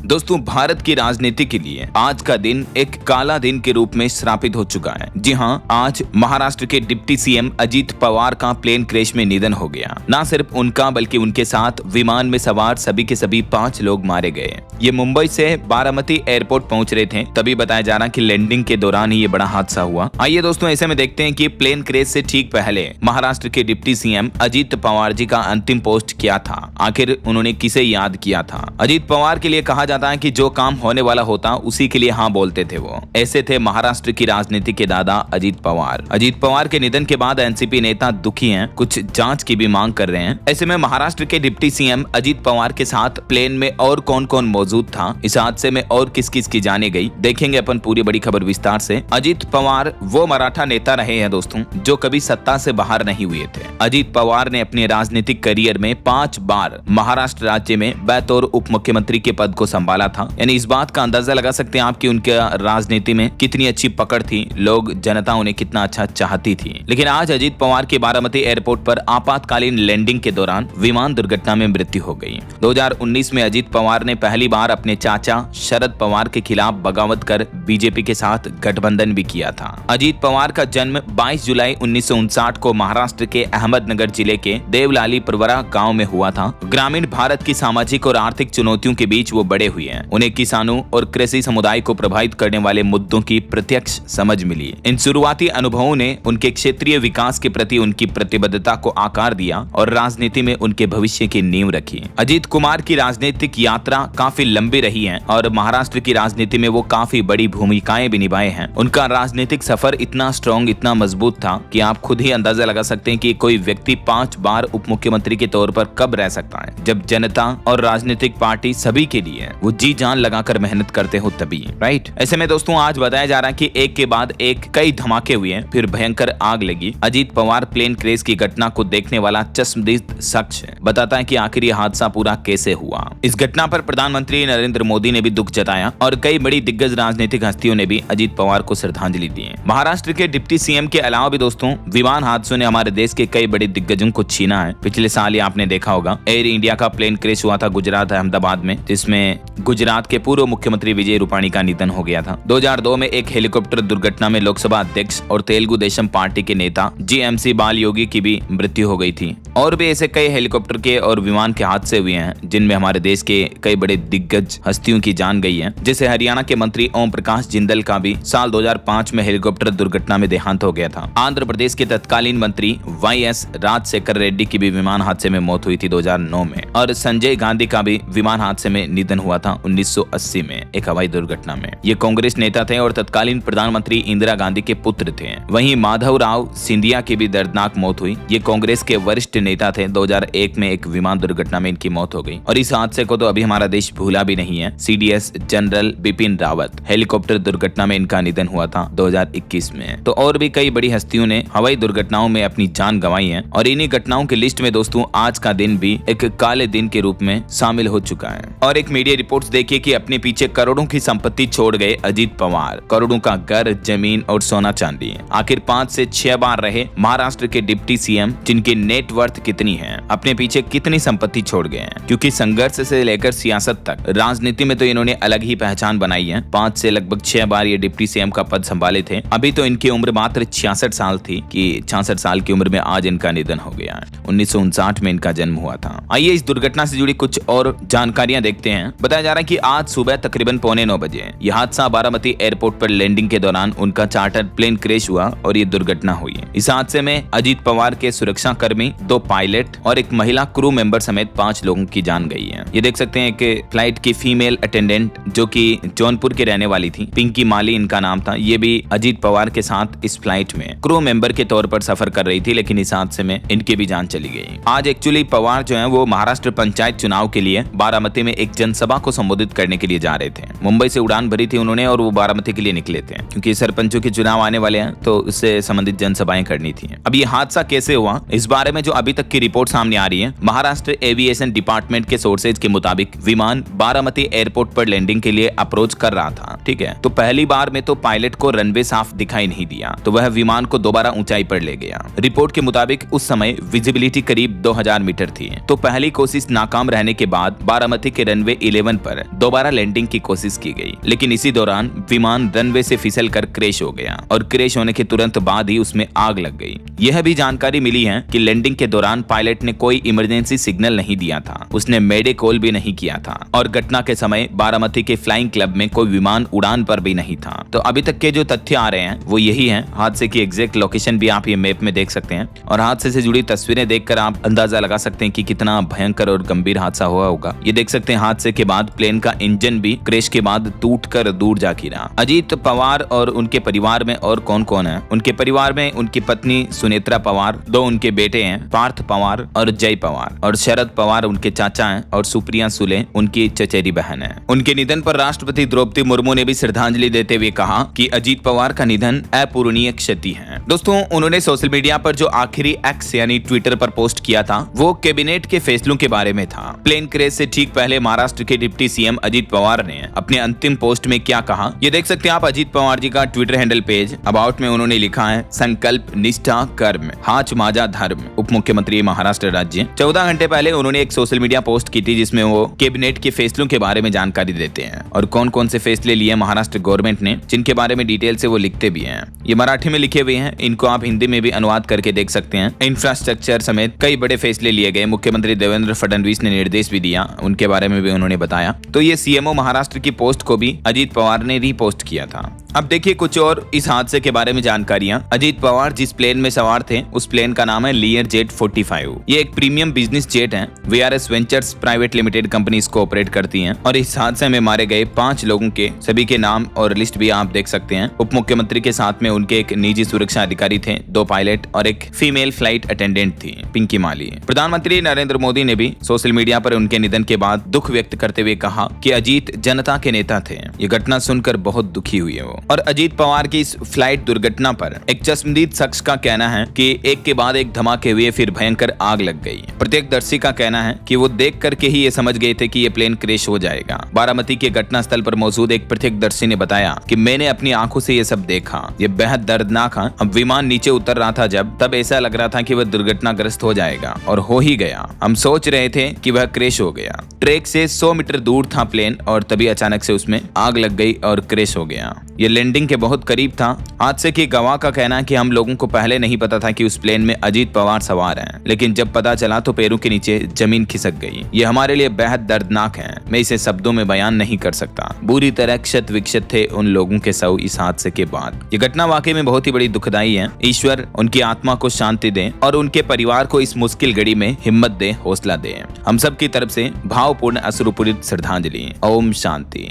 दोस्तों, भारत की राजनीति के लिए आज का दिन एक काला दिन के रूप में श्रापित हो चुका है। जी हां, आज महाराष्ट्र के डिप्टी सीएम अजीत पवार का प्लेन क्रैश में निधन हो गया। न सिर्फ उनका बल्कि उनके साथ विमान में सवार सभी के सभी 5 लोग मारे गए। ये मुंबई से बारामती एयरपोर्ट पहुंच रहे थे, तभी बताया जा रहा कि लैंडिंग के दौरान ही ये बड़ा हादसा हुआ। आइए दोस्तों, ऐसे में देखते हैं कि प्लेन क्रैश से ठीक पहले महाराष्ट्र के डिप्टी सीएम अजीत पवार जी का अंतिम पोस्ट क्या था, आखिर उन्होंने किसे याद किया था। अजीत पवार के लिए कहा जाता है कि जो काम होने वाला होता उसी के लिए हाँ बोलते थे वो। ऐसे थे महाराष्ट्र की राजनीति के दादा अजीत पवार। अजीत पवार के निधन के बाद एनसीपी नेता दुखी हैं, कुछ जांच की भी मांग कर रहे हैं। ऐसे में महाराष्ट्र के डिप्टी सीएम अजीत पवार के साथ प्लेन में और कौन कौन मौजूद था, इस हादसे में और किस किस की जाने गई, देखेंगे अपन पूरी बड़ी खबर विस्तार से। अजीत पवार वो मराठा नेता रहे हैं दोस्तों जो कभी सत्ता से बाहर नहीं हुए थे। अजीत पवार ने अपने राजनीतिक करियर में 5 बार महाराष्ट्र राज्य में बतौर उप मुख्यमंत्री के पद को संभाला था। यानी इस बात का अंदाजा लगा सकते हैं आप कि उनके राजनीति में कितनी अच्छी पकड़ थी, लोग जनता उन्हें कितना अच्छा चाहती थी। लेकिन आज अजीत पवार की बारामती एयरपोर्ट पर आपातकालीन लैंडिंग के दौरान विमान दुर्घटना में मृत्यु हो गई। 2019 में अजीत पवार ने पहली बार अपने चाचा शरद पवार के खिलाफ बगावत कर बीजेपी के साथ गठबंधन भी किया था। अजीत पवार का जन्म 22 जुलाई 1959 को महाराष्ट्र के अहमदनगर जिले के देवलाली परवरा गांव में हुआ था। ग्रामीण भारत की सामाजिक और आर्थिक चुनौतियों के बीच वो बड़े हुए हैं। उन्हें किसानों और कृषि समुदाय को प्रभावित करने वाले मुद्दों की प्रत्यक्ष समझ मिली। इन शुरुआती अनुभवों ने उनके क्षेत्रीय विकास के प्रति उनकी प्रतिबद्धता को आकार दिया और राजनीति में उनके भविष्य की नींव रखी। अजीत कुमार की राजनीतिक यात्रा काफी लंबी रही है और महाराष्ट्र की राजनीति में वो काफी बड़ी भूमिकाएं भी निभाए हैं। उनका राजनीतिक सफर इतना स्ट्रॉन्ग, इतना मजबूत था कि आप खुद ही अंदाजा लगा सकते हैं कि कोई व्यक्ति 5 बार उप मुख्यमंत्री के तौर पर कब रह सकता है, जब जनता और राजनीतिक पार्टी सभी के लिए वो जी जान लगाकर मेहनत करते हो तभी, राइट। ऐसे में दोस्तों आज बताया जा रहा है कि एक के बाद एक कई धमाके हुए, फिर भयंकर आग लगी। अजीत पवार प्लेन क्रैश की घटना को देखने वाला चश्मदीद शख्स बताता है कि आखिर ये हादसा पूरा कैसे हुआ। इस घटना पर प्रधानमंत्री नरेंद्र मोदी ने भी दुख जताया और कई बड़ी दिग्गज राजनीतिक हस्तियों ने भी अजीत पवार को श्रद्धांजलि दी। महाराष्ट्र के डिप्टी सीएम के अलावा भी दोस्तों विमान हादसों ने हमारे देश के कई बड़े दिग्गजों को छीना है। पिछले साल ही आपने देखा होगा एयर इंडिया का प्लेन क्रैश हुआ था गुजरात अहमदाबाद में, जिसमें गुजरात के पूर्व मुख्यमंत्री विजय रूपाणी का निधन हो गया था। 2002 में एक हेलीकॉप्टर दुर्घटना में लोकसभा अध्यक्ष और तेलुगु देशम पार्टी के नेता जीएमसी बाल योगी की भी मृत्यु हो गई थी। और भी ऐसे कई हेलीकॉप्टर के और विमान के हादसे हुए हैं जिनमें हमारे देश के कई बड़े दिग्गज हस्तियों की जान गई है। जैसे हरियाणा के मंत्री ओम प्रकाश जिंदल का भी साल 2005 में हेलीकॉप्टर दुर्घटना में देहांत हो गया था। आंध्र प्रदेश के तत्कालीन मंत्री वाईएस राजशेखर रेड्डी की भी विमान हादसे में मौत हुई थी 2009 में। और संजय गांधी का भी विमान हादसे में निधन हुआ था 1980 में एक हवाई दुर्घटना में। ये कांग्रेस नेता थे और तत्कालीन प्रधानमंत्री इंदिरा गांधी के पुत्र थे। वहीं माधवराव सिंधिया की भी दर्दनाक मौत हुई। ये कांग्रेस के वरिष्ठ नेता थे। 2001 में एक विमान दुर्घटना में इनकी मौत हो गई और इस हादसे को तो अभी हमारा देश भूला भी नहीं है। CDS general Bipin Rawat helicopter दुर्घटना में इनका निधन हुआ था 2021 में। तो और भी कई बड़ी हस्तियों ने हवाई दुर्घटनाओं में अपनी जान गंवाई है और इन्हीं घटनाओं की लिस्ट में दोस्तों आज का दिन भी एक काले दिन के रूप में शामिल हो चुका है। और एक मीडिया रिपोर्ट्स देखिए कि अपने पीछे करोड़ों की संपत्ति छोड़ गए अजीत पवार। करोड़ों का घर, जमीन और सोना चांदी। आखिर 5 से 6 बार रहे महाराष्ट्र के डिप्टी सीएम, जिनकी नेटवर्थ कितनी है, अपने पीछे कितनी संपत्ति छोड़ गए हैं। क्योंकि संघर्ष से लेकर सियासत तक राजनीति में तो इन्होंने अलग ही पहचान बनाई है। 5 से लगभग 6 बार ये डिप्टी सीएम का पद संभाले थे। अभी तो इनकी उम्र मात्र 66 साल थी कि 66 साल की उम्र में आज इनका निधन हो गया है। 1959 में इनका जन्म हुआ था। आइए इस दुर्घटना से जुड़ी कुछ और जानकारियां देखते हैं। बताया जा रहा है कि आज सुबह तकरीबन 9:15 बजे यह हादसा बारामती एयरपोर्ट पर लैंडिंग के दौरान उनका चार्टर प्लेन क्रैश हुआ और ये दुर्घटना हुई। इस हादसे में अजीत पवार के सुरक्षा कर्मी, 2 पायलट और एक महिला क्रू मेंबर समेत 5 लोगों की जान गई है। ये देख सकते हैं कि फ्लाइट की फीमेल अटेंडेंट जो कि जौनपुर के रहने वाली थी, पिंकी माली इनका नाम था, ये भी अजीत पवार के साथ इस फ्लाइट में क्रू मेंबर के तौर पर सफर कर रही थी, लेकिन इस हादसे में इनकी भी जान चली गई। आज एक्चुअली पवार जो है वो महाराष्ट्र पंचायत चुनाव के लिए बारामती में एक जनसभा को संबोधित करने के लिए जा रहे थे। मुंबई से उड़ान भरी थी उन्होंने और वो बारामती के लिए निकले थे क्योंकि सरपंचों के चुनाव आने वाले हैं तो उससे संबंधित जनसभाएं करनी थी। अब ये हादसा कैसे हुआ, इस बारे में जो अभी तक की रिपोर्ट सामने आ रही है, महाराष्ट्र एविएशन डिपार्टमेंट के सोर्सेज के मुताबिक विमान बारामती एयरपोर्ट पर लैंडिंग के लिए अप्रोच कर रहा था। ठीक है, तो पहली बार में तो पायलट को रनवे साफ दिखाई नहीं दिया तो वह विमान को दोबारा ऊंचाई पर ले गया। रिपोर्ट के मुताबिक उस समय विजिबिलिटी करीब 2000 मीटर थी। तो पहली कोशिश नाकाम रहने के बाद बारामती के रनवे 11 विमान पर दोबारा लैंडिंग की कोशिश की गई, लेकिन इसी दौरान विमान रनवे से फिसलकर क्रैश हो गया और क्रैश होने के तुरंत बाद ही उसमें आग लग गई। यह भी जानकारी मिली है कि लैंडिंग के दौरान पायलट ने कोई इमरजेंसी सिग्नल नहीं दिया था, उसने मेडे कॉल भी नहीं किया था और घटना के समय बारामती के फ्लाइंग क्लब में कोई विमान उड़ान पर भी नहीं था। तो अभी तक के जो तथ्य आ रहे हैं वो यही है। हादसे की एग्जैक्ट लोकेशन भी आप ये मैप में देख सकते हैं और हादसे से जुड़ी तस्वीरें देखकर आप अंदाजा लगा सकते हैं कि कितना भयंकर और गंभीर हादसा हुआ होगा। ये देख सकते हैं हादसे के बाद प्लेन का इंजन भी क्रैश के बाद टूटकर दूर जा गिरा। अजीत पवार और उनके परिवार में और कौन कौन है? उनके परिवार में उनकी पत्नी सुनेत्रा पवार, 2 उनके बेटे हैं, पार्थ पवार और जय पवार, और शरद पवार उनके चाचा हैं और सुप्रिया सुले उनकी चचेरी बहन है। उनके निधन पर राष्ट्रपति द्रौपदी मुर्मू ने भी श्रद्धांजलि देते हुए कहा कि अजीत पवार का निधन अपूरणीय क्षति है। दोस्तों, उन्होंने सोशल मीडिया पर जो आखिरी एक्स यानी ट्विटर पर पोस्ट किया था वो कैबिनेट के फैसलों के बारे में था। प्लेन क्रैश से ठीक पहले महाराष्ट्र के डिप्टी सीएम अजीत पवार ने अपने अंतिम पोस्ट में क्या कहा, ये देख सकते हैं आप अजीत पवार जी का ट्विटर हैंडल पेज अबाउट में। उन्होंने लिखा है, संकल्प, निष्ठा, कर्म, हाच माझा धर्म, उप मुख्यमंत्री महाराष्ट्र राज्य। 14 घंटे पहले उन्होंने एक सोशल मीडिया पोस्ट की थी जिसमें वो कैबिनेट के फैसलों के बारे में जानकारी देते हैं और कौन कौन से फैसले लिए महाराष्ट्र गवर्नमेंट ने, जिनके बारे में डिटेल से वो लिखते भी हैं। ये मराठी में लिखे हुए हैं, इनको आप हिंदी में भी अनुवाद करके देख सकते हैं। इंफ्रास्ट्रक्चर समेत कई बड़े फैसले लिए गए। मुख्यमंत्री देवेंद्र फडणवीस ने निर्देश भी दिया, उनके बारे में भी उन्होंने बताया। तो ये सीएमओ महाराष्ट्र की पोस्ट को भी अजीत पवार ने रीपोस्ट किया था। अब देखिए कुछ और इस हादसे के बारे में जानकारियां। अजीत पवार जिस प्लेन में सवार थे उस प्लेन का नाम है लियर जेट 45। ये एक प्रीमियम बिजनेस जेट है। VRS ventures private limited company इसको ऑपरेट करती है और इस हादसे में मारे गए 5 लोगों के सभी के नाम और लिस्ट भी आप देख सकते हैं। उप मुख्यमंत्री के साथ में उनके एक निजी सुरक्षा अधिकारी थे, 2 पायलट और एक फीमेल फ्लाइट अटेंडेंट थी, पिंकी माली। प्रधानमंत्री नरेंद्र मोदी ने भी सोशल मीडिया पर उनके निधन के बाद दुख व्यक्त करते हुए कहा कि अजीत जनता के नेता थे। ये घटना सुनकर बहुत दुखी हुई है वो। और अजीत पवार की इस फ्लाइट दुर्घटना पर एक चश्मदीद शख्स का कहना है कि एक के बाद एक धमाके हुए, फिर भयंकर आग लग गई। प्रत्यक्षदर्शी का कहना है कि वो देख करके ही ये समझ गए थे कि ये प्लेन क्रैश हो जाएगा। बारामती के घटना स्थल पर मौजूद एक प्रत्यक्षदर्शी ने बताया कि मैंने अपनी आंखों से ये सब देखा, ये बेहद दर्दनाक है। अब विमान नीचे उतर रहा था तब ऐसा लग रहा था कि वह दुर्घटनाग्रस्त हो जाएगा और हो ही गया। हम सोच रहे थे कि वह क्रैश हो गया। ट्रैक से 100 मीटर दूर था प्लेन और तभी अचानक से उसमें आग लग गई और क्रैश हो गया। ये लैंडिंग के बहुत करीब था। हादसे के गवाह का कहना है कि हम लोगों को पहले नहीं पता था कि उस प्लेन में अजीत पवार सवार हैं, लेकिन जब पता चला तो पैरों के नीचे जमीन खिसक गई। ये हमारे लिए बेहद दर्दनाक है, मैं इसे शब्दों में बयान नहीं कर सकता। बुरी तरह क्षत विक्षत थे उन लोगों के शव इस हादसे के बाद। ये घटना वाकई में बहुत ही बड़ी दुखदाई है। ईश्वर उनकी आत्मा को शांति दे और उनके परिवार को इस मुश्किल घड़ी में हिम्मत दे, हौसला दे। हम सब की तरफ से भावपूर्ण अश्रुपूरित श्रद्धांजलि। ओम शांति।